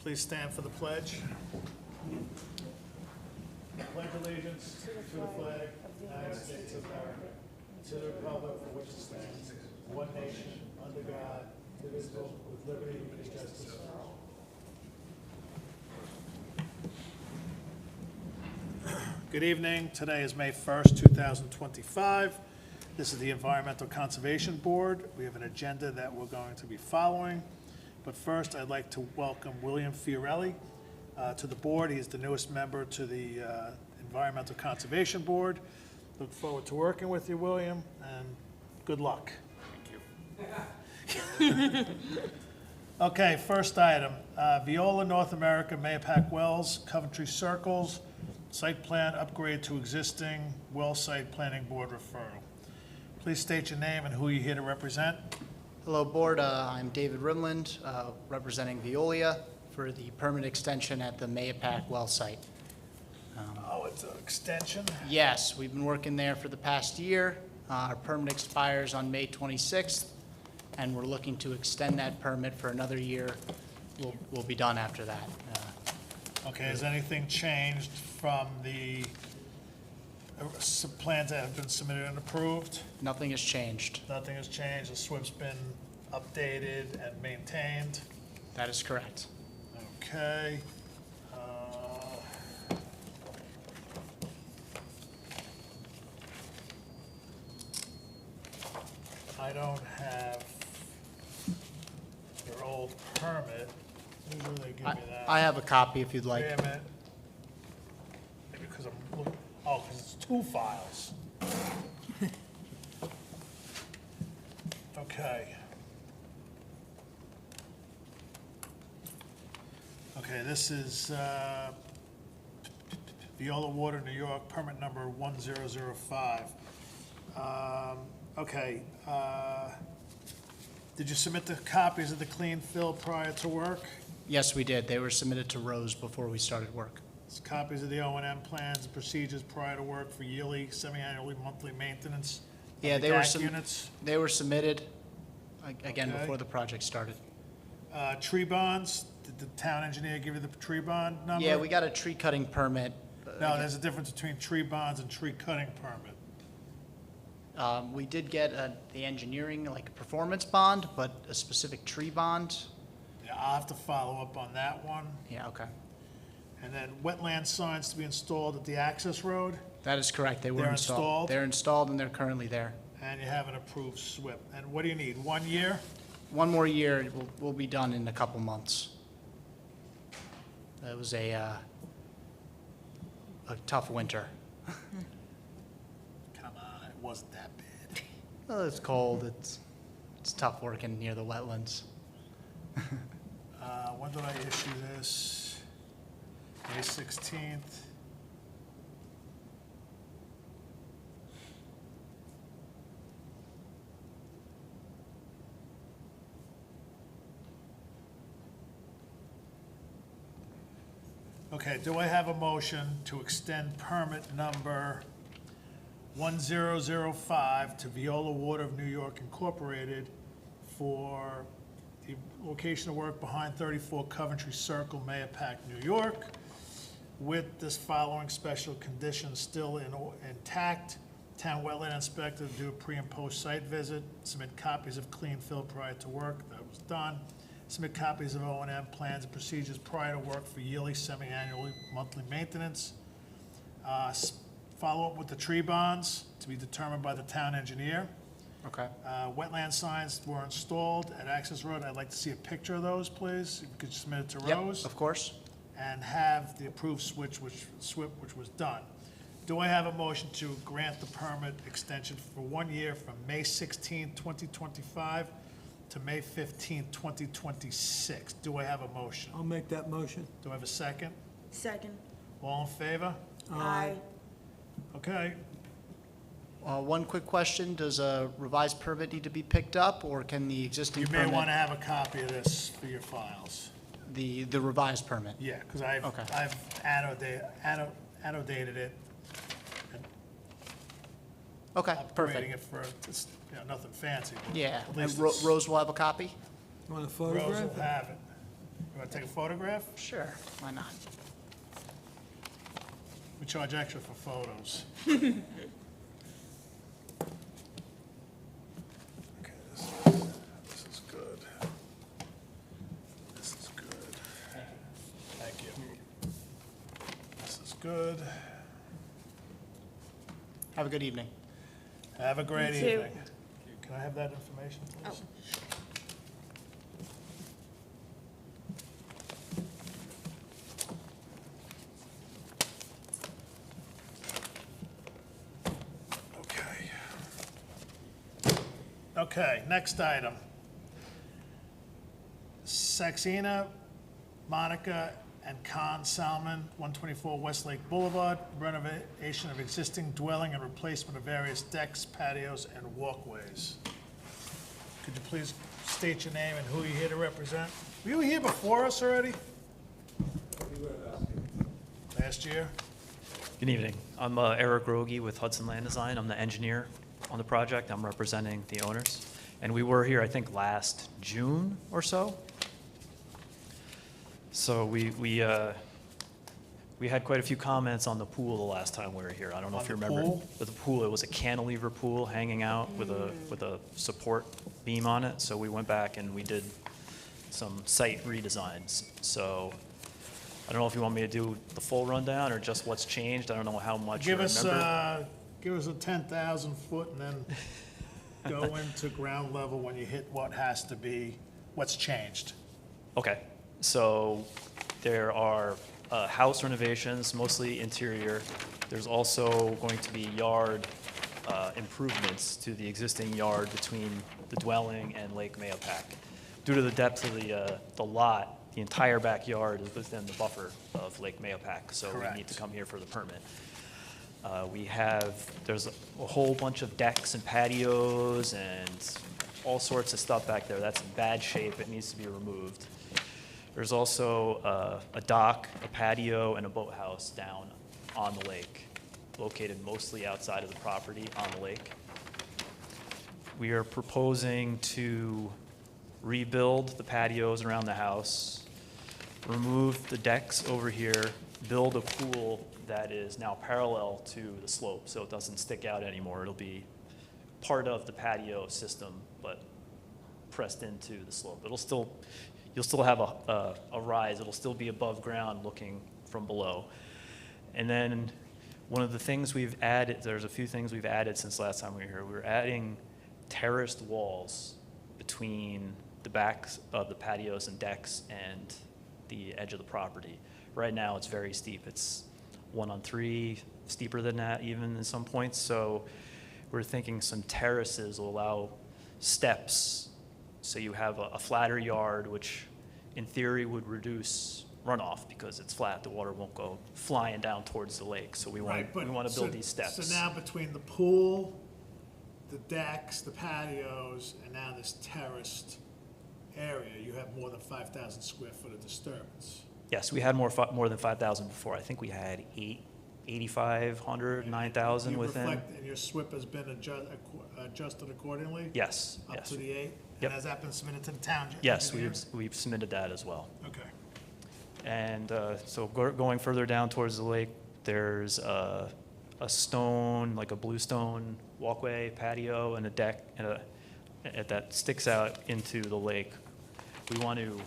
Please stand for the pledge. Pledge allegiance to the flag of the United States of America, to the republic for which it stands, one nation, under God, indivisible, with liberty and justice for all. Good evening. Today is May 1st, 2025. This is the Environmental Conservation Board. We have an agenda that we're going to be following. But first, I'd like to welcome William Fiorilli to the board. He is the newest member to the Environmental Conservation Board. Look forward to working with you, William, and good luck. Thank you. Okay, first item, Viola North America, Mahopac Wells, Coventry Circles, site plan upgrade to existing well site planning board referral. Please state your name and who you're here to represent. Hello, Board. I'm David Rimland, representing Veolia for the permit extension at the Mahopac well site. Oh, it's an extension? Yes, we've been working there for the past year. Our permit expires on May 26th, and we're looking to extend that permit for another year. We'll be done after that. Okay, has anything changed from the plans that have been submitted and approved? Nothing has changed. Nothing has changed, the SWIP's been updated and maintained? That is correct. Okay. I don't have your old permit. Usually they give me that. I have a copy if you'd like. Wait a minute. Maybe because I'm looking, oh, because it's two files. Okay. Okay, this is Viola Water, New York, permit number 1005. Okay, did you submit the copies of the clean fill prior to work? Yes, we did. They were submitted to Rose before we started work. It's copies of the O&M plans and procedures prior to work for yearly, semi-annually, monthly maintenance of Yeah, the DAC units. They were submitted, again, Okay. before the project started. Tree bonds, did the town engineer give you the tree bond number? Yeah, we got a tree cutting permit. No, there's a difference between tree bonds and tree cutting permit. We did get the engineering, like a performance bond, but a specific tree bond. Yeah, I'll have to follow up on that one. Yeah, okay. And then wetland signs to be installed at the access road, That is correct. They were They're installed. installed? They're installed and they're currently there. and you have an approved SWIP. And what do you need, 1 year? One more year, we'll be done in a couple months. It was a tough winter. Come on, it wasn't that bad. Well, it's cold. It's tough working near the wetlands. When did I issue this? May 16th. Okay, do I have a motion to extend permit number 1005 to Viola Water of New York Incorporated for the location of work behind 34 Coventry Circle, Mahopac, New York, with this following special conditions still intact. Town wetland inspector to do a pre and post site visit, submit copies of clean fill prior to work, that was done. Submit copies of O&M plans and procedures prior to work for yearly, semi-annually, monthly maintenance. Follow up with the tree bonds to be determined by the town engineer. Okay. Wetland signs were installed at Access Road. I'd like to see a picture of those, please. If you could submit it to Yep, Rose. of course. And have the approved SWIP, which was done. Do I have a motion to grant the permit extension for 1 year from May 16, 2025 to May 15, 2026? Do I have a motion? I'll make that motion. Do I have a second? Second. All in favor? Aye. Okay. One quick question. Does a revised permit need to be picked up, or can the existing You permit? may want to have a copy of this for your files. The revised permit? Yeah, because I've Okay. annotated it. Okay, Upgrading perfect. it for, just, nothing fancy. but Yeah, at and least it's- Rose will have a copy? Want a Rose will photograph? have it. You want to take a photograph? Sure, why not? We charge extra for photos. Okay, this is good. This is good. Thank you. This is good. Have a good evening. Have a great You too. evening. Can I have that information, please? Okay. Okay, next item. Saxena, Monica, and Con Salmon, 124 Westlake Boulevard, renovation of existing dwelling and replacement of various decks, patios, and walkways. Could you please state your name and who you're here to represent? Were you here before us already? Last year? Good evening. I'm Eric Rogie with Hudson Land Design. I'm the engineer on the project. I'm representing the owners. And we were here, I think, last June or so. So we had quite a few comments on the pool the last time we were here. I don't know On if you the remember. pool? But the pool, it was a cantilever pool hanging out with a support beam on it. So we went back and we did some site redesigns. So I don't know if you want me to do the full rundown or just what's changed. I don't know how much you Give us remember. a 10,000 foot and then go into ground level when you hit what has to be, what's changed. Okay, so there are house renovations, mostly interior. There's also going to be yard improvements to the existing yard between the dwelling and Lake Mahopac. Due to the depth of the lot, the entire backyard is within the buffer of Lake Mahopac, so we need Correct. to come here for the permit. There's a whole bunch of decks and patios and all sorts of stuff back there. That's in bad shape. It needs to be removed. There's also a dock, a patio, and a boathouse down on the lake, located mostly outside of the property on the lake. We are proposing to rebuild the patios around the house, remove the decks over here, build a pool that is now parallel to the slope, so it doesn't stick out anymore. It'll be part of the patio system, but pressed into the slope. You'll still have a rise. It'll still be above ground looking from below. And then one of the things we've added, there's a few things we've added since last time we were here. We're adding terraced walls between the backs of the patios and decks and the edge of the property. Right now, it's very steep. It's 1-on-3, steeper than that even in some points. So we're thinking some terraces will allow steps, so you have a flatter yard, which in theory would reduce runoff because it's flat. The water won't go flying down towards the lake. So we want Right, but to build so- these steps. So now between the pool, the decks, the patios, and now this terraced area, you have more than 5,000 square foot of disturbance. Yes, we had more than 5,000 before. I think we had 8,500, 9,000 You within. reflect- And your SWIP has been adjusted accordingly? Yes, Up yes. to the 8? Yep. And has that been submitted to the town? Yes, engineer? we've submitted that as well. Okay. And so going further down towards the lake, there's a stone, like a bluestone walkway, patio, and a deck, and that sticks out into the lake. We want to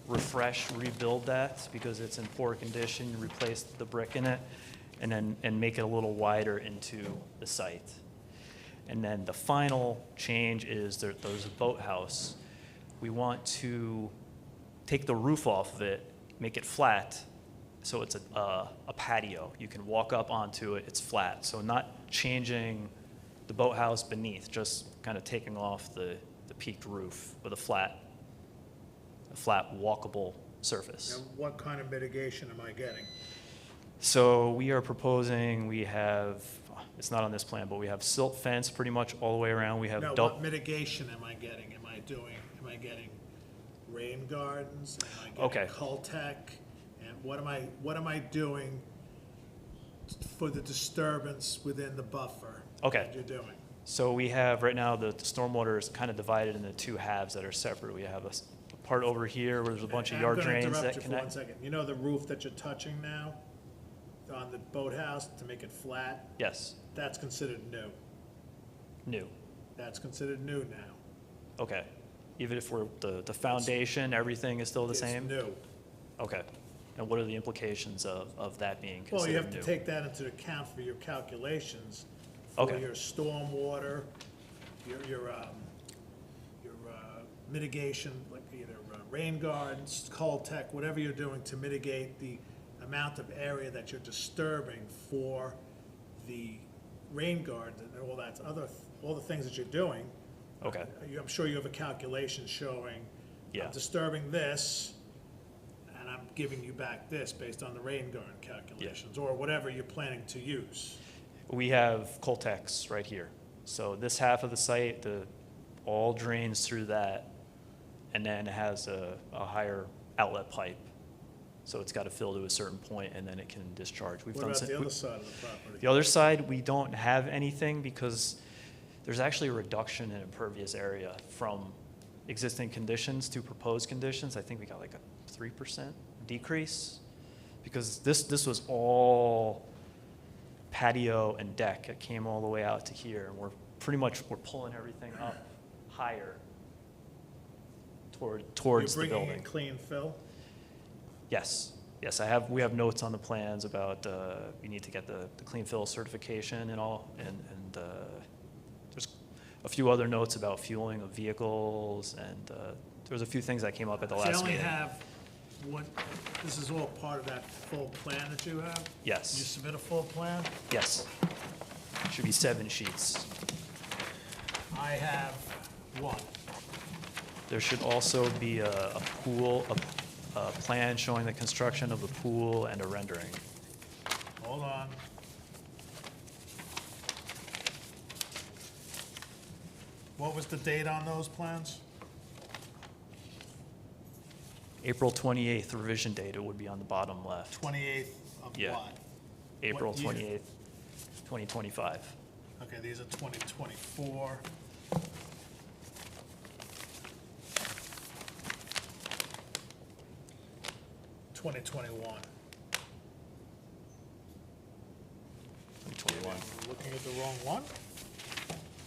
rebuild that because it's in poor condition, replace the brick in it, and make it a little wider into the site. And then the final change is there's a boathouse. We want to take the roof off of it, make it flat, so it's a patio. You can walk up onto it, it's flat. So not changing the boathouse beneath, just kind of taking off the peaked roof with a flat walkable surface. And what kind of mitigation am I getting? So we are proposing, it's not on this plan, but we have silt fence pretty much all the way around. We have No, double. what mitigation am I getting? Am I getting rain gardens? Am I Okay. getting Cultec? And what am I doing for the disturbance within the buffer? Okay. That you're doing? So we have, right now, the stormwater is kind of divided into two halves that are separate. We have a part over here where there's a bunch of I'm yard gonna drains interrupt that you for 1 connect. second. You know the roof that you're touching now on the boathouse to make it flat? Yes, That's considered new. new. That's considered new now. Okay. Even if the foundation, everything is still the same? It's new. Okay. And what are the implications of that being Well, you considered have new? to take that into account for your calculations, for Okay. your stormwater, your mitigation, like either rain gardens, Coltech, whatever you're doing to mitigate the amount of area that you're disturbing for the rain garden and all that all the things that you're doing. Okay. I'm sure you have a calculation showing, Yeah. I'm disturbing this, and I'm giving you back this based on the rain garden calculations, or whatever you're planning to use. We have Coltex right here. So this half of the site, all drains through that, and then it has a higher outlet pipe. So it's got to fill to a certain point, and then it can discharge. We've What done about some- the other side of the property? The other side, we don't have anything because there's actually a reduction in impervious area from existing conditions to proposed conditions. I think we got like a 3% decrease because this was all patio and deck. It came all the way out to here, and we're pulling everything up higher towards the You're bringing in building. clean fill? Yes, we have notes on the plans about, we need to get the clean fill certification and all, and there's a few other notes about fueling of vehicles, and there was a few things that came up at the So you last only meeting. have one, this is all part of that full plan that you have? You Yes, submit a full plan? yes. Should be 7 sheets. I have one. There should also be a pool, a plan showing the construction of the pool and a rendering. Hold on. What was the date on those plans? April 28th revision date, it would be on the bottom left. 28th of Yeah. what? April What year? 28th, 2025. Okay, these are 2024. (2021). 2021. Looking at the wrong one?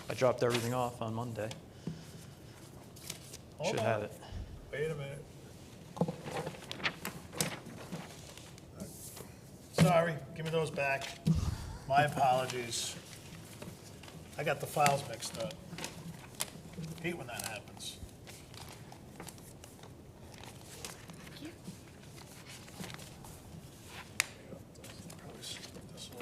I dropped everything off on Monday. Hold Should on. have it. Wait a minute. Sorry, give me those back. My apologies. I got the files mixed up. Hate when that happens. Probably split this all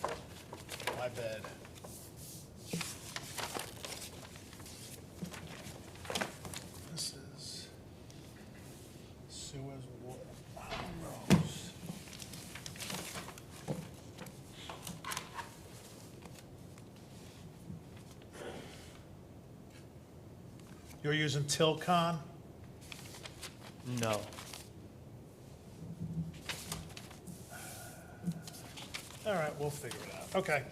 up. My bad. This is Suez Water, Rose. You're using Tilcon? No. All right, we'll figure it out. Okay.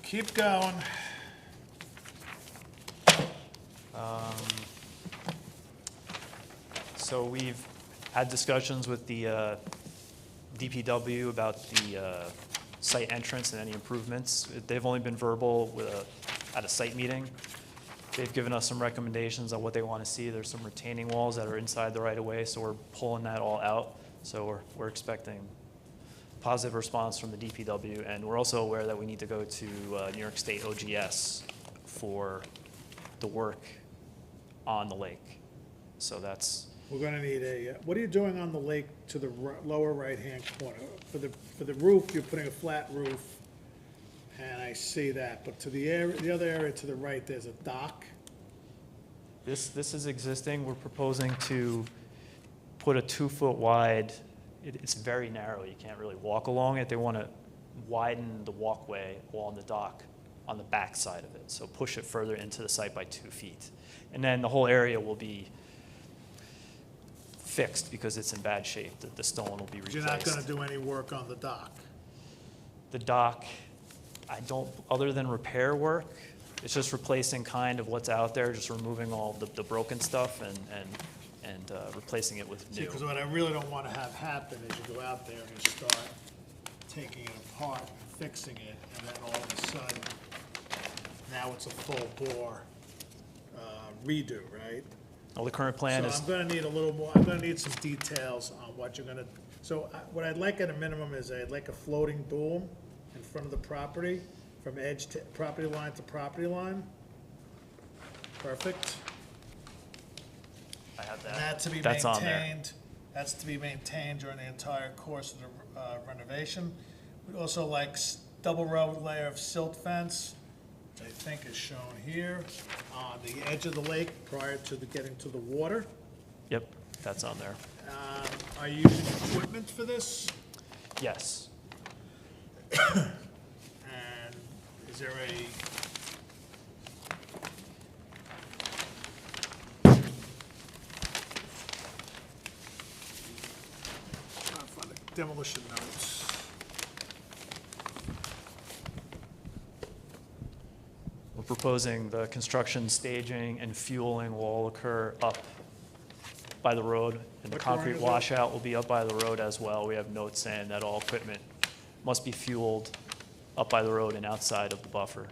Keep going. So we've had discussions with the DPW about the site entrance and any improvements. They've only been verbal at a site meeting. They've given us some recommendations on what they want to see. There's some retaining walls that are inside the right-of-way, so we're pulling that all out. So we're expecting positive response from the DPW, and we're also aware that we need to go to New York State OGS for the work on the lake. So that's, We're gonna need what are you doing on the lake to the lower right-hand corner? For the roof, you're putting a flat roof, and I see that, but to the other area to the right, there's a dock. this is existing. We're proposing to put a 2-foot wide, it's very narrow, you can't really walk along it. They want to widen the walkway along the dock on the back side of it, so push it further into the site by 2 feet. And then the whole area will be fixed because it's in bad shape. The stone will be replaced. You're not gonna do any work on the dock. The dock, I don't, other than repair work, It's just replacing kind of what's out there, just removing all the broken stuff and replacing it with See, new. because what I really don't want to have happen is you go out there and you start taking it apart and fixing it, and then all of a sudden, now it's a full bore redo, right? Well, the current plan So is, I'm gonna need a little more, I'm gonna need some details on what you're gonna, so what I'd like at a minimum is I'd like a floating boom in front of the property, from edge to, property line to property line. Perfect. I have And that to be That's on there. maintained, that's to be maintained during the entire course of the renovation. We'd also like double row layer of silt fence, which I think is shown here, on the edge of the lake prior to getting to the water. Yep, that's on there. Are you using equipment for this? Yes. And is there a? Trying to find the demolition notes. We're proposing the construction, staging, and fueling will all occur up by the road, and the What drawing concrete is that? washout will be up by the road as well. We have notes saying that all equipment must be fueled up by the road and outside of the buffer.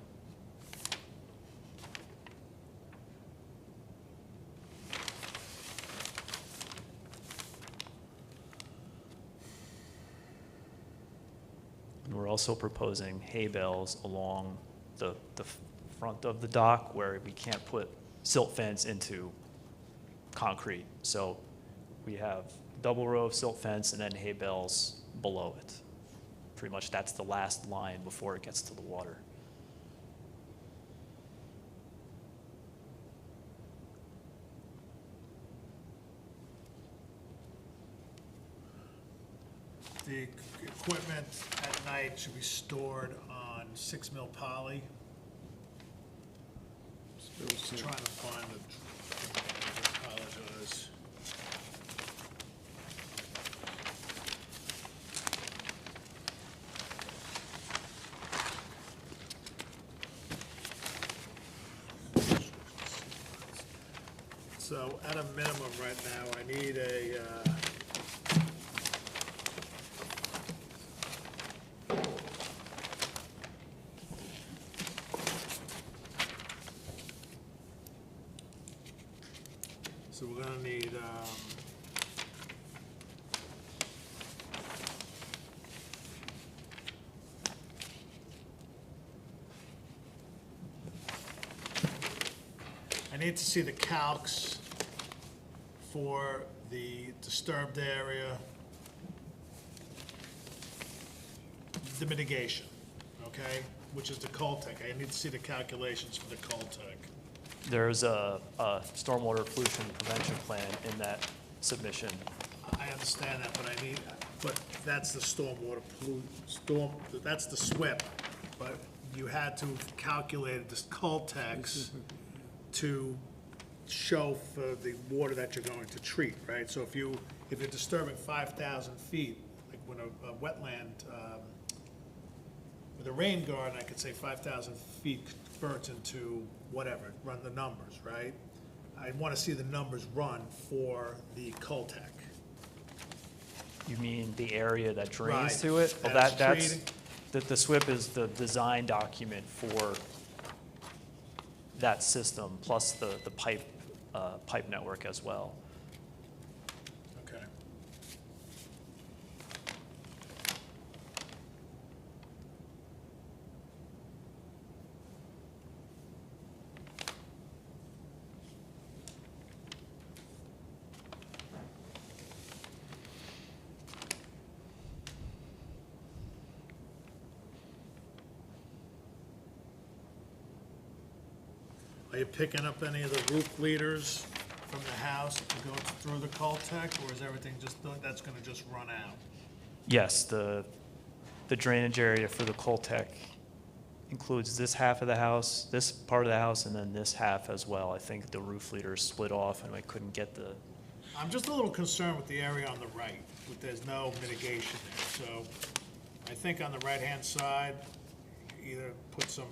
And we're also proposing hay bales along the front of the dock where we can't put silt fence into concrete. So we have double row of silt fence and then hay bales below it. Pretty much that's the last line before it gets to the water. The equipment at night should be stored on 6 mil poly. Trying to find the, I apologize. So at a minimum right now, I need a, so we're gonna need, I need to see the calcs for the disturbed area, the mitigation, okay? Which is the Coltech. I need to see the calculations for the Coltech. There's a stormwater pollution prevention plan in that submission. I understand that, but that's the stormwater that's the SWIP. But you had to have calculated this Coltex to show for the water that you're going to treat, right? So if you're disturbing 5,000 feet, like when a wetland, with a rain garden, I could say 5,000 feet converts into whatever, run the numbers, right? I want to see the numbers run for the Coltech. You mean the area that drains Right. to it? Well, That's that's, treated. the SWIP is the design document for that system, plus the pipe network as well. Okay. Are you picking up any of the roof leaders from the house to go through the Coltech, or is everything just, that's gonna just run out? Yes, the drainage area for the Coltech includes this half of the house, this part of the house, and then this half as well. I think the roof leaders split off and we couldn't get the, I'm just a little concerned with the area on the right, but there's no mitigation there, so I think on the right-hand side, either put some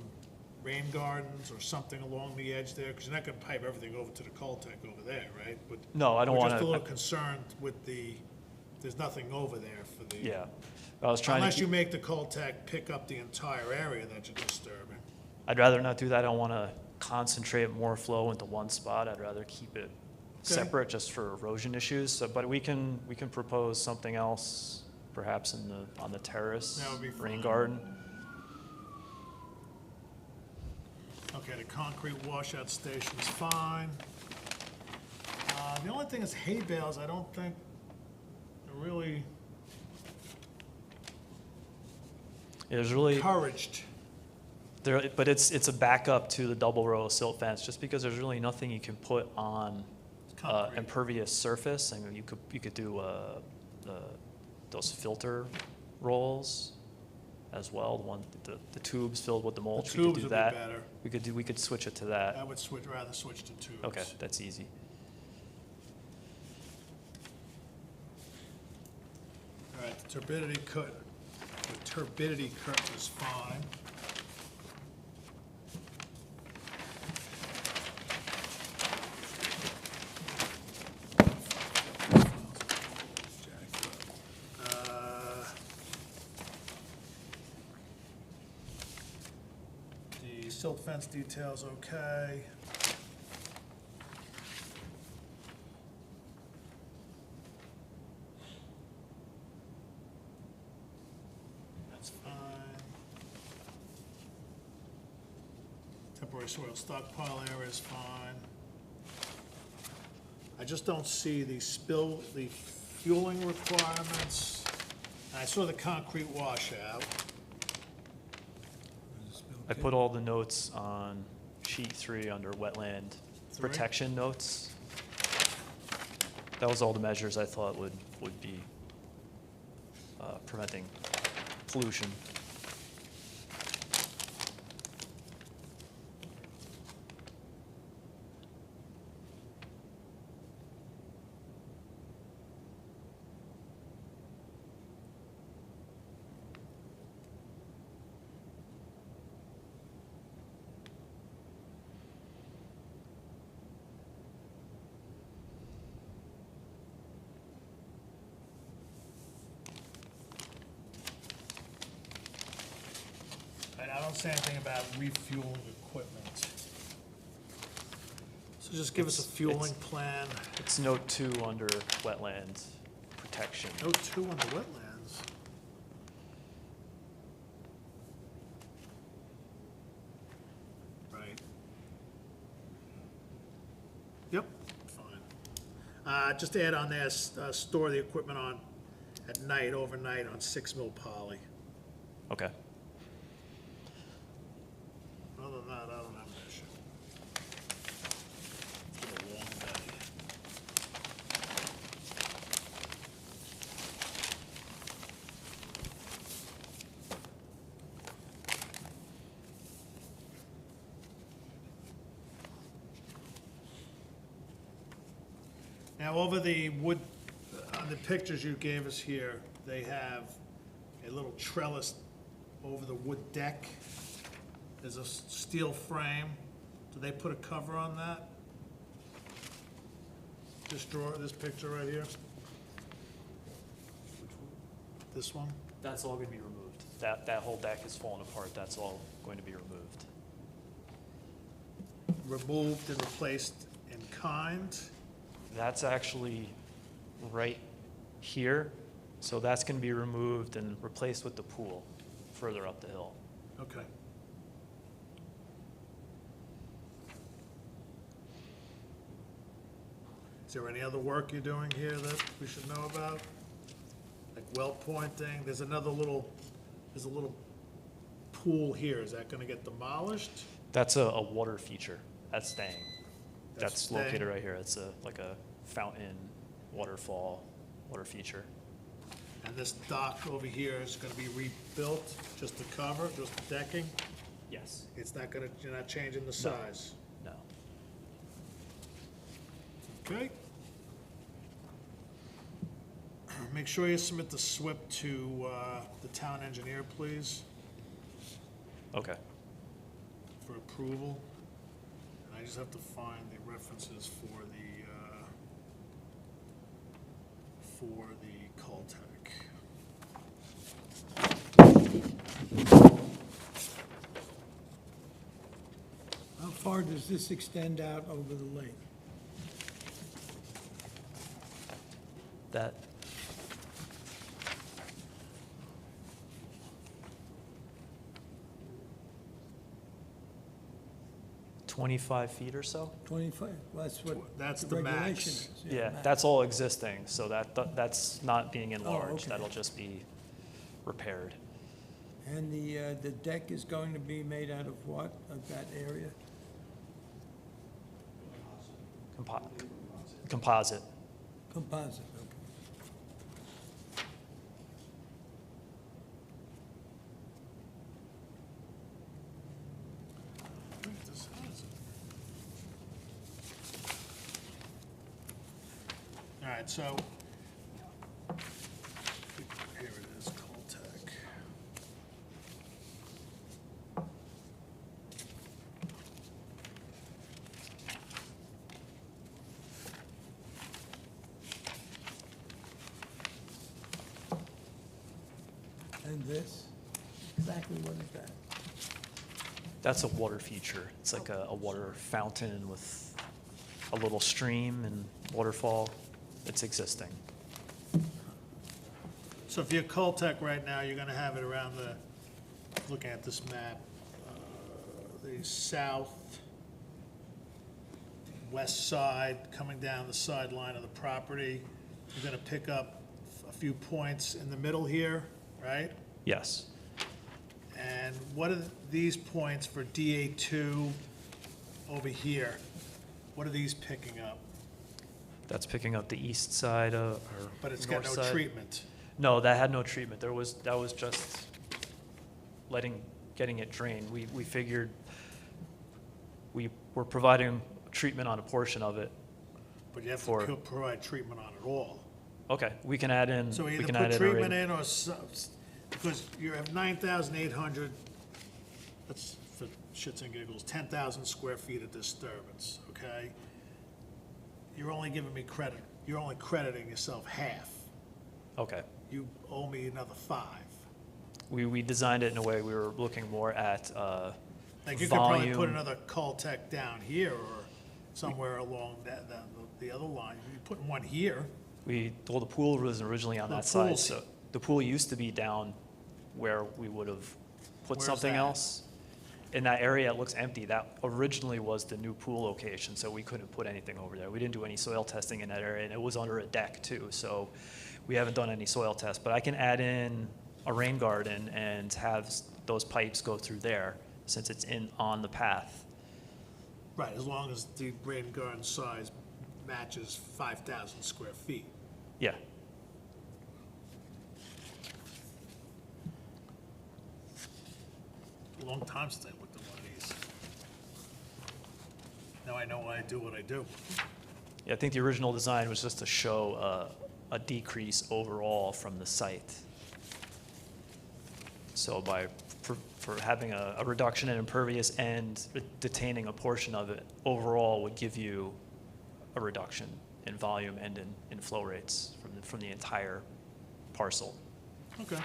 rain gardens or something along the edge there? Because you're not gonna pipe everything over to the Caltech over there, right? But No, I don't we're just a wanna- little concerned with there's nothing over there for the. Yeah. I was trying to Unless you keep- make the Caltech pick up the entire area that you're disturbing. I'd rather not do that. I don't want to concentrate more flow into one spot. I'd rather keep it separate just for erosion issues. So, but we can propose something else, perhaps on the terrace, That would be rain fine. garden. Okay, the concrete washout station's fine. The only thing is hay bales, I don't think are really There's really encouraged. there, but it's a backup to the double row of silt fence, just because there's really nothing you can put on Concrete. impervious surface. I mean, you could do those filter rolls as well. The tubes filled with the mulch. The we could tubes do would be that. better. We could switch it to that. I would rather switch to tubes. Okay, that's easy. All right, the turbidity curtain is fine. The silt fence detail's okay. That's fine. Temporary soil stockpile area is fine. I just don't see the fueling requirements. I saw the concrete washout. I put all the notes on sheet 3 under wetland Three? protection notes. That was all the measures I thought would be preventing pollution. And I don't say anything about refueling equipment. So just give us a It's- fueling plan. It's note 2 under wetland protection. Note 2 on the wetlands. Right. Yep, fine. Just add on there, store the equipment on, at night, overnight on 6 mil poly. Okay. Other than that, I don't have an issue. It's been a long day. Now, over the wood, on the pictures you gave us here, they have a little trellis over the wood deck. There's a steel frame. Did they put a cover on that? This picture right here? This one? That's all going to be removed. That whole deck is falling apart. That's all going to be removed. Removed and replaced in kind? That's actually right here. So that's going to be removed and replaced with the pool further up the hill. Okay. Is there any other work you're doing here that we should know about? Like well pointing, there's a little pool here, is that gonna get demolished? That's a water feature. That's staying. That's That's located staying. right here. It's like a fountain, waterfall, water feature. And this dock over here is gonna be rebuilt, just the cover, just the decking? Yes. It's not gonna, you're not changing the size? No. Okay. Make sure you submit the SWIP to the town engineer, please, Okay. for for approval. And I just have to find the references for the Caltech. How far does this extend out over the lake? That, $25 feet or so? 25, well, that's what That's the the max. regulation is. Yeah, max. that's all existing, so that's not being enlarged. okay. That'll just be repaired. And the deck is going to be made out of what, of that area? Composite. Composite, okay. Wait, this has it. All right, so here it is, Caltech. And this, exactly what is that? That's a water feature. It's like a water fountain with a little stream and waterfall. It's existing. So if you're Caltech right now, you're gonna have it around the, looking at this map, the southwest side, coming down the sideline of the property. You're gonna pick up a few points in the middle here, right? Yes. And what are these points for DA2 over here? What are these picking up? That's picking up the east side of, or But it's got north no side. treatment. No, that had no treatment. That was just getting it drained. We figured we were providing treatment on a portion of it. But you have For- to provide treatment on it all. Okay, we can add in, So we either can put add in a treatment rate. in or, because you have 9,800, that's for shits and giggles, 10,000 square feet of disturbance, okay? You're only giving me credit, you're only crediting yourself half. Okay. You owe me another 5. We designed it in a way we were looking more at Like you could probably put volume. another Caltech down here or somewhere along the other line. You put one here, Well, the pool was originally on The that side, pool's- so the pool used to be down where we would have put Where's something that? else. In that area, it looks empty. That originally was the new pool location, so we couldn't put anything over there. We didn't do any soil testing in that area, and it was under a deck too, so we haven't done any soil tests. But I can add in a rain garden and have those pipes go through there, since it's on the path. right, as long as the rain garden size matches 5,000 square feet. Yeah, A long time since I looked at one of these. Now I know why I do what I do. yeah, I think the original design was just to show a decrease overall from the site. So for having a reduction in impervious and detaining a portion of it, overall would give you a reduction in volume and in flow rates from the entire parcel. Okay.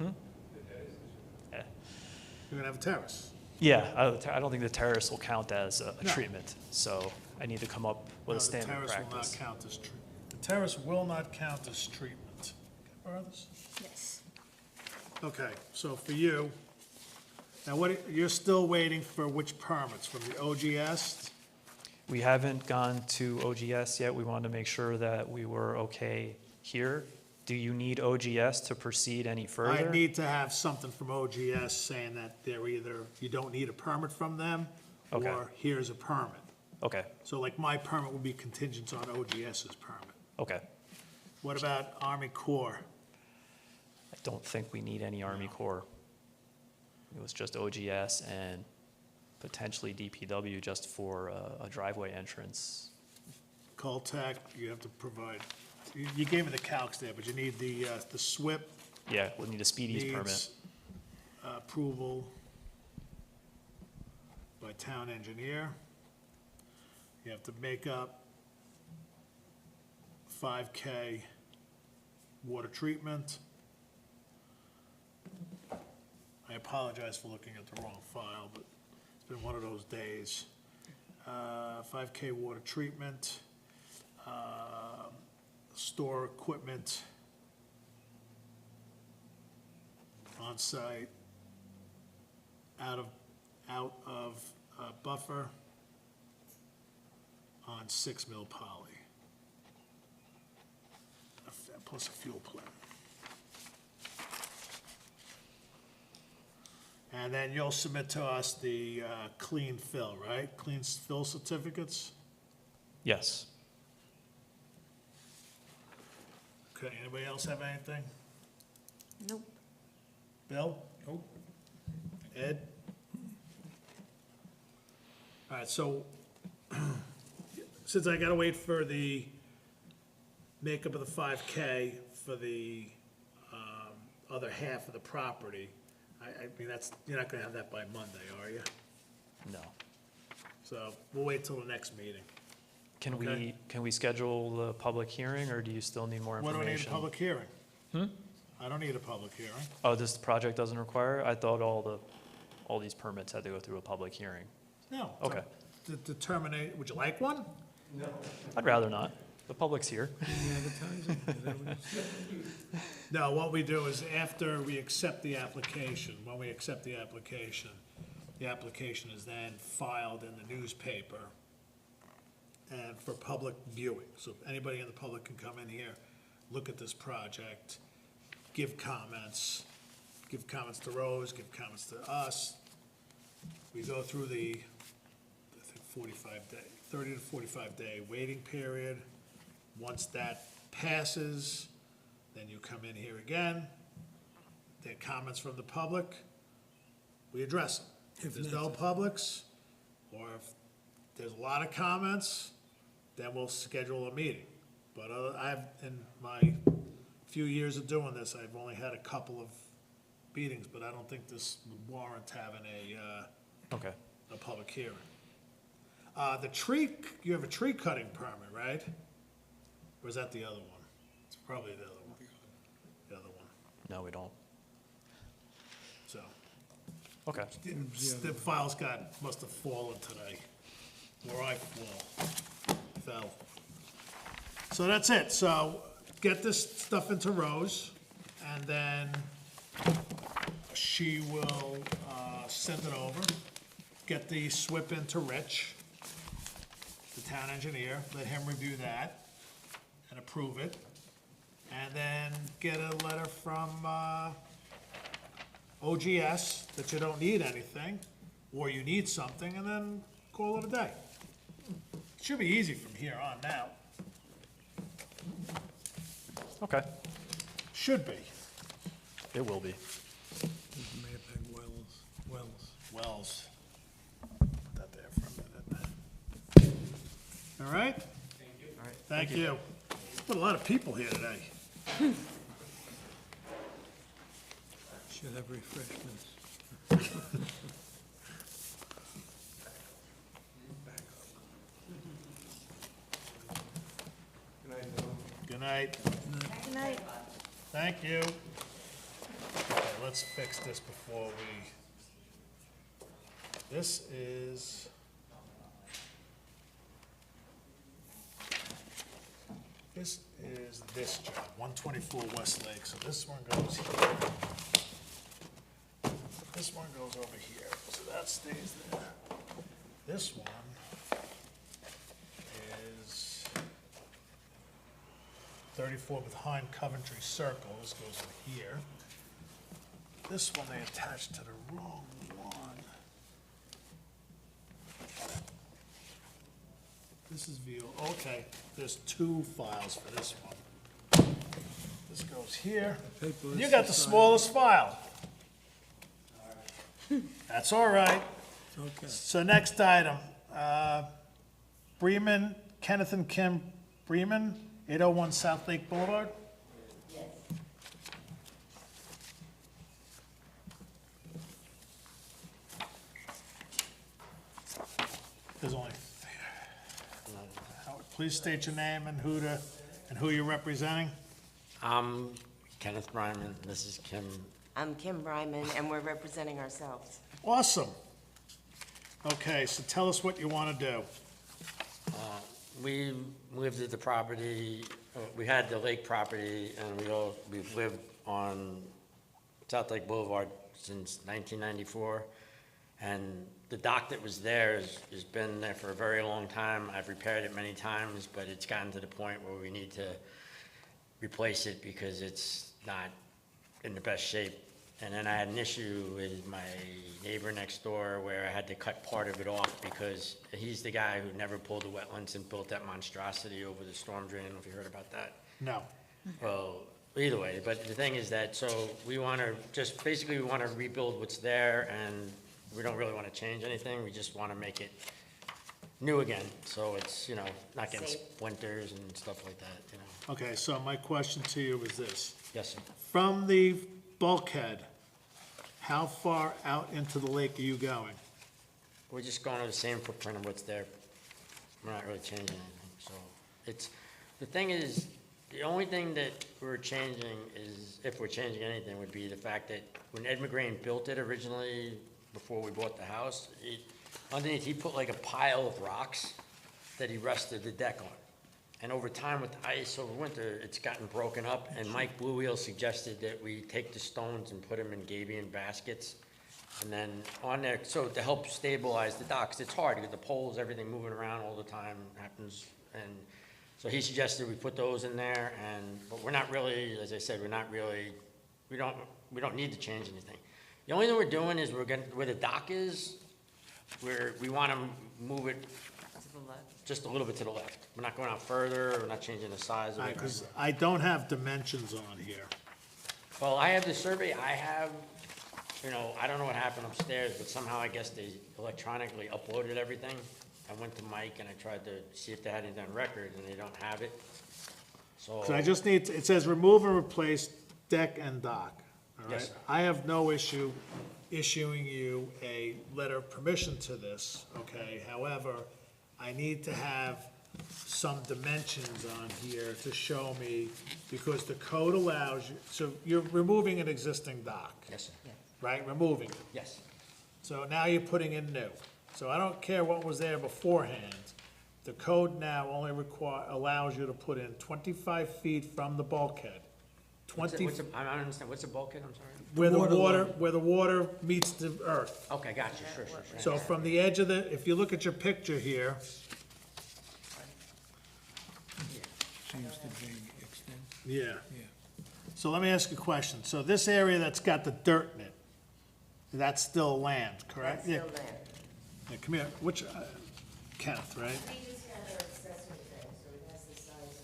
Eh. You're gonna have a terrace. Yeah, I don't think the terrace will count as a No. treatment, so I need to come up with No, a standard The terrace will not practice. count as the terrace will not count as treatment. Can I borrow this? Yes. Okay, so for you, now you're still waiting for which permits, from the OGS? We haven't gone to OGS yet. We wanted to make sure that we were okay here. Do you need OGS to proceed any further? I need to have something from OGS saying that they're either, you don't need a permit from them, Okay. or here's a permit. Okay, So like my permit would be contingent on OGS's permit. okay. What about Army Corps? I don't think we need any Army Corps. It was just OGS and potentially DPW just for a driveway entrance. Caltech, you have to provide, you gave me the calcs there, but you need the SWIP Yeah, we'll need a speedies permit. needs approval by town engineer. You have to make up 5K water treatment. I apologize for looking at the wrong file, but it's been one of those days. 5K water treatment, store equipment on site, out of buffer on 6 mil poly, plus a fuel plant. And then you'll submit to us the clean fill, right? Clean fill certificates? Yes. Okay, anybody else have anything? Nope. Bill? Nope. Ed? All right, so, since I gotta wait for the makeup of the 5K for the other half of the property, I mean, you're not gonna have that by Monday, are you? No. So, we'll wait till the next meeting. Can we schedule the public hearing, or do you still need more What do I need a information? public hearing? I don't need a public hearing. Oh, this project doesn't require? I thought all these permits had to go through a public hearing. No. Okay. To determine, would you like one? I'd rather not. The public's here. Advertising, is that what you said? No, what we do is after we accept the application, when we accept the application is then filed in the newspaper and for public viewing. So anybody in the public can come in here, look at this project, give comments to Rose, give comments to us. We go through the, I think 30 to 45 day waiting period. Once that passes, then you come in here again, take comments from the public, we address them. If there's no publics, or if there's a lot of comments, then we'll schedule a meeting. But in my few years of doing this, I've only had a couple of meetings, but I don't think this would warrant having Okay. a public hearing. You have a tree cutting permit, right? Or is that the other one? It's probably the other one. The other one, No, we don't. so. Okay. The files must have fallen today, or I fell. So that's it, so get this stuff into Rose, and then she will send it over. Get the SWIP into Rich, the town engineer, let him review that and approve it. And then get a letter from OGS that you don't need anything, or you need something, and then call it a day. It should be easy from here on now. Okay. Should be. It will be. Mahopac Wells. Put that there for a minute. All right? Thank you. Put a lot of people here today. Should have refreshments. Good night. Good night. Thank you. Okay, let's fix this before we, this is, this job, 124 Westlake, so this one goes here. This one goes over here, so that stays there. This one is 34 behind Coventry Circle, this goes in here. This one they attached to the wrong one. This is view, okay, there's two files for this one. This goes here. Paper You is got the decided. smallest file. That's all right. Okay. So next item, Bremen, Kenneth and Kim Bremen, 801 South Lake Boulevard. There's only, Howard, please state your name and who you're representing. I'm Kenneth Bryman, this is Kim. I'm Kim Bryman, and we're representing ourselves. Awesome. Okay, so tell us what you want to do. We lived at the property, we had the lake property, and we've lived on South Lake Boulevard since 1994. And the dock that was there has been there for a very long time. I've repaired it many times, but it's gotten to the point where we need to replace it because it's not in the best shape. And then I had an issue with my neighbor next door where I had to cut part of it off because he's the guy who never pulled the wetlands and built that monstrosity over the storm drain. I don't know if you heard about that. No. Well, either way, but the thing is that, so we want to just, basically, we want to rebuild what's there, and we don't really want to change anything. We just want to make it new again, so it's, not getting Safe. splinters and stuff like that, Okay, so my question to you is this. Yes, sir. From the bulkhead, how far out into the lake are you going? We're just going to the same footprint of what's there. We're not really changing anything, so it's, the thing is, the only thing that we're changing is, if we're changing anything, would be the fact that when Ed McGrain built it originally, before we bought the house, underneath, he put like a pile of rocks that he rested the deck on. And over time with the ice over winter, it's gotten broken up, and Mike Blue Wheel suggested that we take the stones and put them in Gabion baskets. And then on there, so to help stabilize the docks, it's hard, because the poles, everything moving around all the time happens. And so he suggested we put those in there, but we're not really, as I said, we don't need to change anything. The only thing we're doing is where the dock is, we want to move it To the left. just a little bit to the left. We're not going out further, we're not changing the size of it. Because I don't have dimensions on here. Well, I have the survey, I don't know what happened upstairs, but somehow I guess they electronically uploaded everything. I went to Mike and I tried to see if they had anything on record, and they don't have it. So, So I just need, it says remove and replace deck and dock, all right? Yes, sir. I have no issue issuing you a letter of permission to this, okay? However, I need to have some dimensions on here to show me, because the code allows you, so you're removing an existing dock, yes, sir. right? Removing it. Yes, So now you're putting in new. So I don't care what was there beforehand. The code now only allows you to put in 25 feet from the bulkhead. I 20, don't understand, what's a bulkhead, I'm sorry? where the water meets the earth. Okay, got you, sure. So from the edge of the, if you look at your picture here, Seems to be extended, yeah. yeah. So let me ask you a question. So this area that's got the dirt in it, that's still land, correct? That's Yeah. still there. Yeah, come here, which, Kenneth, right? We just had our accessory thing, so it has the size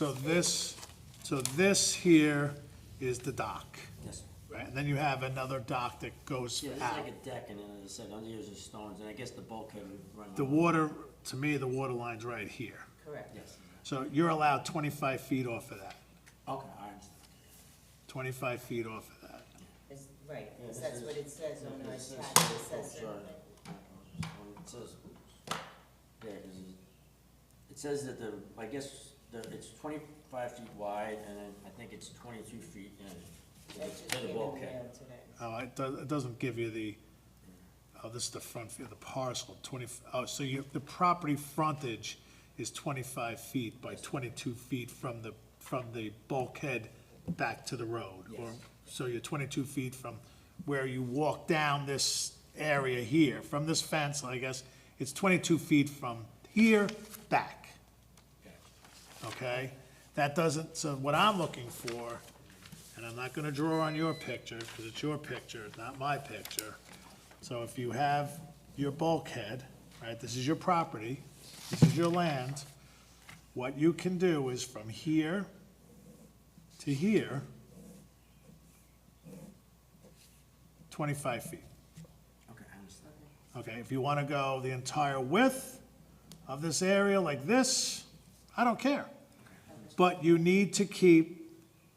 of So this here is the dock, Yes. right? And then you have another dock that goes Yeah, it's out. like a deck, and then, as I said, under here is stones, and I guess the bulkhead would run. The water, to me, the water line's right here. correct. Yes. So you're allowed 25 feet off of that, Okay, I understand. 25 feet off of that. Is, right, Yeah, because this that's is- what it says on our It says- tax oh, assessor. sorry. It says, yeah, 'cause it says that I guess, it's 25 feet wide, and then I think it's 22 feet in, That just to the came in the bulkhead. mail today. Oh, it doesn't give you the, oh, this is the front view, the parcel, so the property frontage is 25 feet by 22 feet from the bulkhead back to the road. Or Yes. So you're 22 feet from where you walk down this area here, from this fence, I guess, it's 22 feet from here back. Okay? That doesn't, so what I'm looking for, and I'm not gonna draw on your picture, because it's your picture, it's not my picture. So if you have your bulkhead, right, this is your property, this is your land, what you can do is from here to here, 25 feet. Okay, I understand. Okay, if you wanna go the entire width of this area like this, I don't care. But you need to keep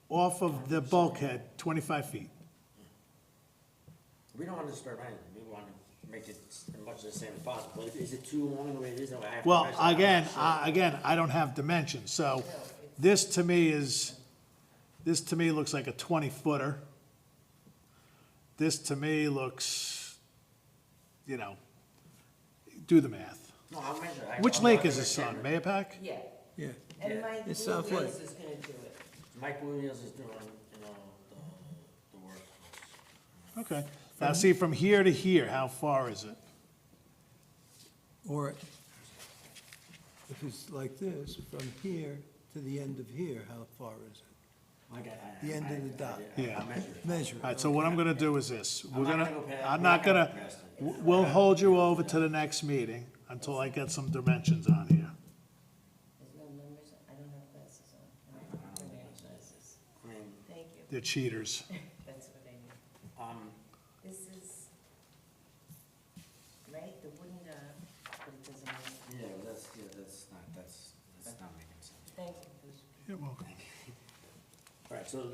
off of the bulkhead 25 feet. We don't want to disturb anything, we want to make it as much the same as possible. But is it too long the way it is? I have to Well, measure it. again, I don't have dimensions, so this to me looks like a 20-footer. This to me looks, you know, do the math. No, I'll measure it. Which I'll lake measure is it this on, camera. Mahopac? Yeah, Yeah. and Mike It's South Blue Lake. is gonna do it. Mike Williams is doing, the work. Okay. Now, see, from here to here, how far is it? Or if it's like this, from here to the end of here, how far is it? The end of the dot. Yeah. I'll measure it. Measure. All right, so what I'm gonna do is this. We're I'm not gonna, gonna go past- I'm we're not not gonna gonna, go past it. we'll hold you over to the next meeting until I get some dimensions on here. There's no numbers, I don't have glasses on. I don't bring any glasses. I mean, Thank you, They're cheaters. that's what I need. This is, right, the wooden, but it doesn't make, that's not making sense. thank you, Bruce. You're welcome. All right, so,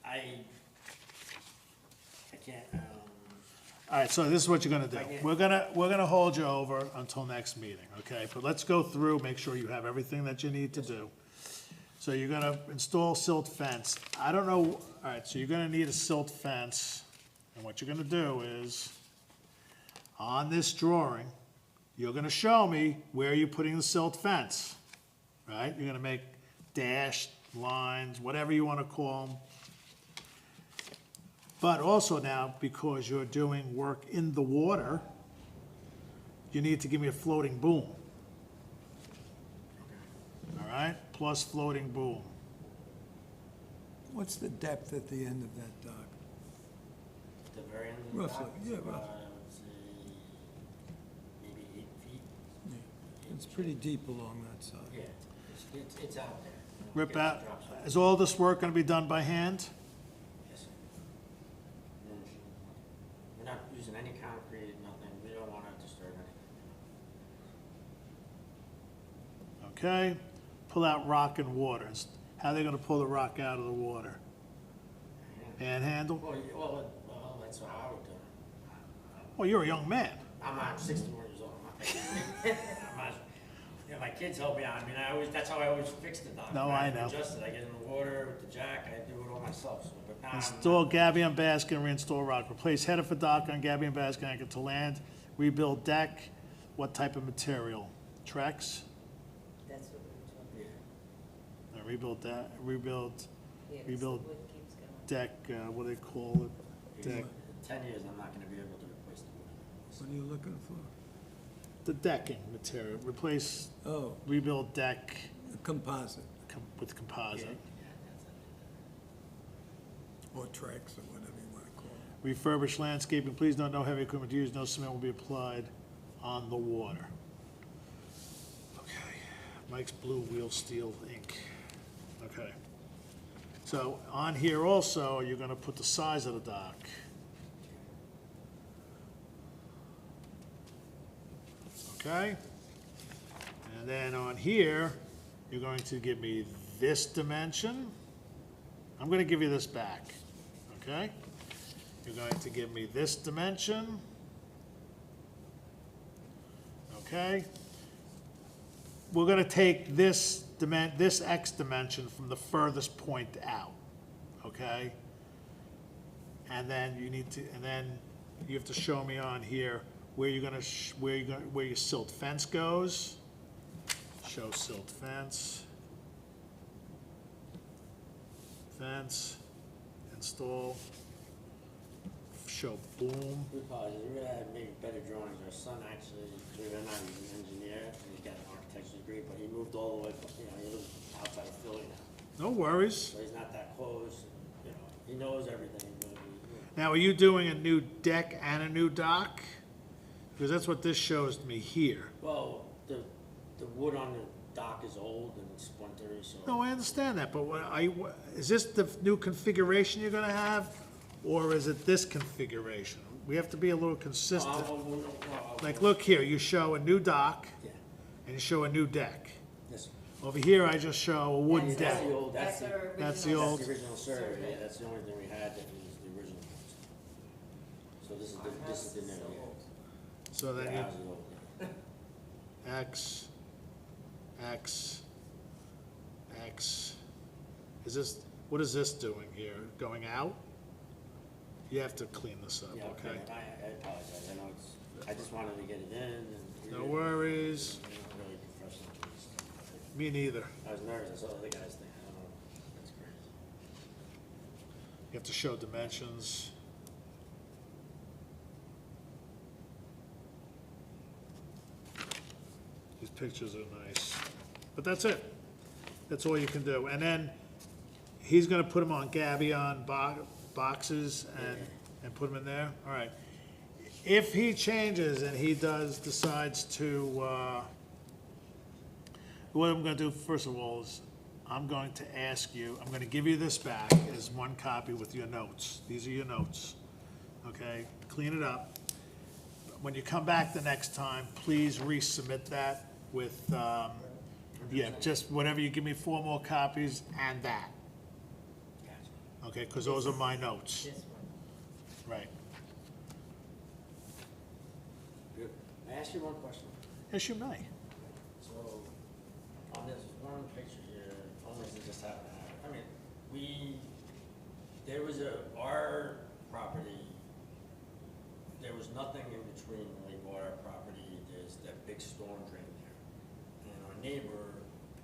I can't, All right, so this is what you're gonna do. We're gonna hold you over until next meeting, okay? But let's go through, make sure you have everything that you need to do. So you're gonna install silt fence. I don't know, all right, so you're gonna need a silt fence. And what you're gonna do is, on this drawing, you're gonna show me where you're putting the silt fence, right? You're gonna make dashed lines, whatever you wanna call them. But also now, because you're doing work in the water, you need to give me a floating boom. All right, plus floating boom. What's the depth at the end of that dock? the very end of the Roughly, dock, yeah, it's roughly. about, I would say, maybe 8 feet. It's pretty deep along that side. Yeah, it's out there. Rip It out, drops off. is all this work gonna be done by hand? Yes, sir. No machine. We're not using any concrete, nothing, we don't wanna disturb anything. Okay, pull out rock and water. How are they gonna pull the rock out of the water? Panhandle? Well, that's what I would do. Well, you're a young man. I'm not 61 years old, I'm not, my kids help me out, I mean, that's how I always fix the dock. No, I I know. adjust it, I get in the water with the jack, I do it all myself, so, but now I'm not. Install gabion basket and reinstall rock. Replace header for dock on gabion basket anchor to land. Rebuild deck. What type of material? Trex? That's what we're talking about. Rebuild that, rebuild Yeah, 'cause the Rebuild wood keeps going. deck, what do they call it? Deck, In 10 years, I'm not gonna be able to replace the wood. What are you looking for? the decking material. Replace, Oh, rebuild deck composite, with composite. or Trex, or whatever you want to call it. Refurbish landscaping, please note no heavy equipment used, no cement will be applied on the water. Okay, Mike's Blue Wheel Steel Inc. Okay. So on here also, you're gonna put the size of the dock. Okay? And then on here, you're going to give me this dimension. I'm gonna give you this back, okay? You're going to give me this dimension. Okay? We're gonna take this X dimension from the furthest point out, okay? And then you need to, and then you have to show me on here where you're gonna, where your silt fence goes. Show silt fence. Fence, install, show boom. We apologize, we really had maybe better drawings. Our son actually, believe it or not, he's an engineer, and he's got an architecture degree, but he moved all the way, he lives outside of Philly now. No worries. So he's not that close, he knows everything. Now, are you doing a new deck and a new dock? Because that's what this shows me here. Well, the wood on the dock is old and splintery, so. No, I understand that, but is this the new configuration you're gonna have? Or is it this configuration? We have to be a little consistent. Like, look here, you show a new dock, Yeah, and you show a new deck. yes. Over here, I just show a wooden That's deck. the old, that's the, our That's the original old- that's the original survey, yeah, that's the only thing we had that was the original. So this is the new, yeah. So then The you, house is over there. X, X, X. Is this, what is this doing here? Going out? You have to clean this up, Yeah, okay? I apologize, I know it's, I just wanted to get it in and. No worries. You're not really professional to this stuff. Me neither. I was nervous, I saw the guys thing, I don't know, that's crazy. You have to show dimensions. These pictures are nice, but that's it. That's all you can do. And then he's gonna put them on gabion boxes and put them in there, all right. If he changes and he decides to, what I'm gonna do, first of all, is I'm going to ask you, I'm gonna give you this back as one copy with your notes. These are your notes, okay? Clean it up. When you come back the next time, please resubmit that with, yeah, just whatever, you give me 4 more copies and that, Gotcha. okay? Because those are my notes, This one. right? Good. May I ask you one question? Yes, you may. So, on this one picture here, only to just happen to have, I mean, there was our property, there was nothing in between when we bought our property, there's that big storm drain there. And our neighbor,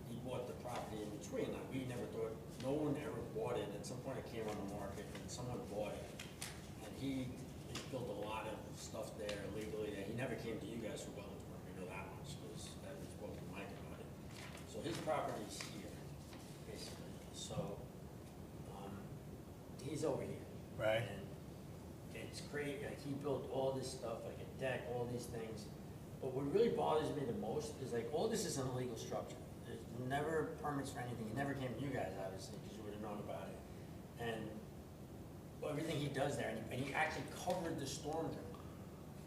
he bought the property in between, like, we never thought, no one ever bought it, at some point it came on the market, and someone bought it. And he built a lot of stuff there illegally, that he never came to you guys for Wellington, we know that much, because I was spoken to Mike about it. So his property's here, basically, so, he's over here. Right. And it's great, like, he built all this stuff, like a deck, all these things. But what really bothers me the most is, like, all this is an illegal structure. There's never permits for anything, he never came to you guys, obviously, because you would have known about it. And everything he does there, and he actually covered the storm drain,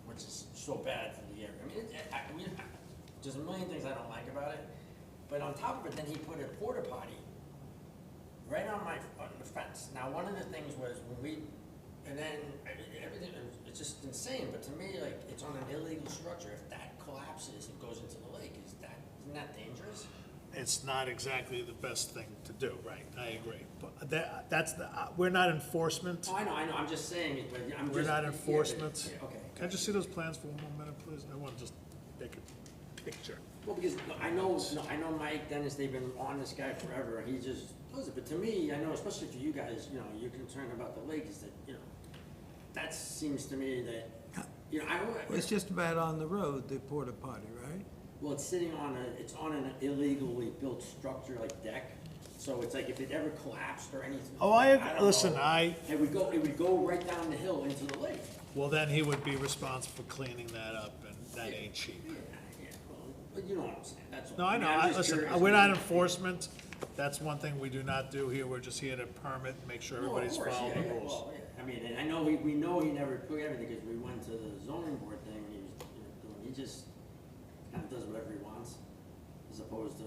which is so bad for the area. I mean, there's a million things I don't like about it, but on top of it, then he put a porta potty right on the fence. Now, one of the things was and then everything, it's just insane, but to me, like, it's on an illegal structure. If that collapses and goes into the lake, isn't that dangerous? It's not exactly the best thing to do, right, I agree. But that's we're not enforcement. Oh, I know, I'm just saying it, but I'm just. We're not yeah, but- enforcement. yeah, okay. Can I just see those plans for one more minute, please? I want to just take a picture. Well, because I know Mike, Dennis, they've been on this guy forever, he just does it, but to me, I know, especially for you guys, you're concerned about the lake, is that, that seems to me that, I don't. Well, it's just about on the road, the porta potty, right? Well, it's sitting on an illegally built structure, like deck, so it's like if it ever collapsed or anything. Oh, don't listen, know, it would go right down the hill into the lake. well, then he would be responsible for cleaning that up, and that ain't cheap. Yeah, well, but you know what I'm saying, that's all. No, I know, I'm just listen, curious. we're not enforcement. That's one thing we do not do here. We're just here to permit, and make sure No, of everybody's course, following yeah, the yeah, rules. well, yeah. I mean, and I know we know he never took everything, because we went to the zoning board thing, and he was, doing, he just kind of does whatever he wants, as opposed to,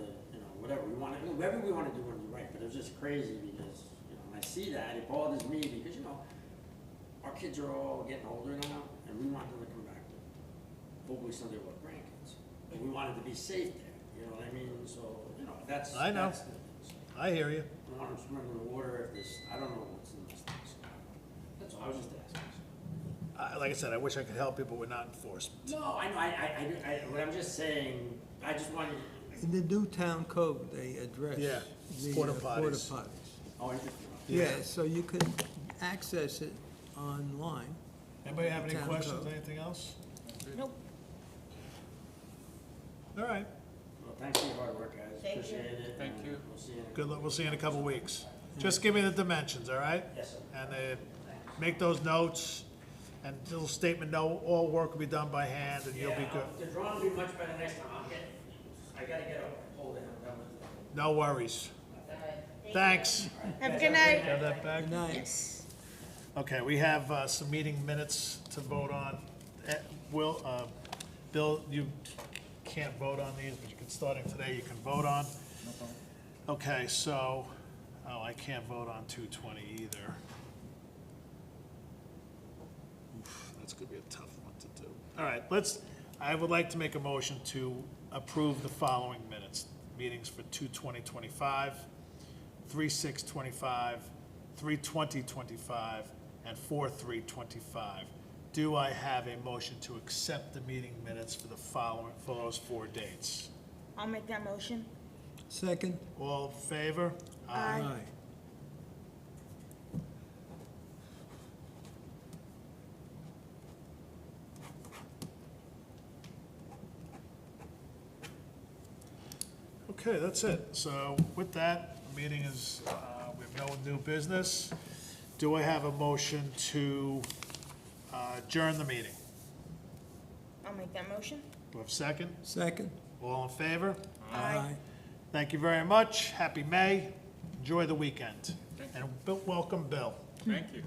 whatever we want to do when we right, but it was just crazy, because, when I see that, it bothers me, because, our kids are all getting older now, and we want them to come back to, hopefully someday we'll have grandkids, and we wanted to be safe there, you know what I mean, so, that's. I know. That's the thing, so. I hear you. I don't want them swimming in the water if there's, I don't know what's in this thing, so. That's all, I was just asking. Like I said, I wish I could help you, but we're not enforcement. No, I know, what I'm just saying, I just wanted, In the new town code, they address Yeah, the porta porta potties. potties. oh, interesting. Yeah, so you can access it online. Anybody have any Town questions, code. anything else? Nope. All right, Well, thanks for your hard work, guys, Thank you. appreciate it. Thank and you. We'll see you in a good luck, we'll see you in a couple weeks. Just give me the dimensions, all right? Yes, sir. And make those notes, and little statement, no, all work will be done by hand, and you'll be Yeah, good. the drawing will be much better next time, I gotta get a hold of him, done with it. No worries. Thanks. Have a good night. Have that back? Good night. Yes. Okay, we have some meeting minutes to vote on. Bill, you can't vote on these, but you can, starting today, you can vote on. Okay, so, I can't vote on 220 either. Oof, that's gonna be a tough one to do. All right, I would like to make a motion to approve the following minutes. Meetings for 2/20/25, 3/6/25, 3/20/25, and 4/3/25. Do I have a motion to accept the meeting minutes for the following, for those 4 dates? I'll make that motion. Second? All in favor? Aye. Okay, that's it. So with that, the meeting is, we have no new business. Do I have a motion to adjourn the meeting? I'll make that motion. Do I have a second? Second? All in favor? Aye. Thank you very much. Happy May. Enjoy the weekend. And welcome, Bill. Thank you.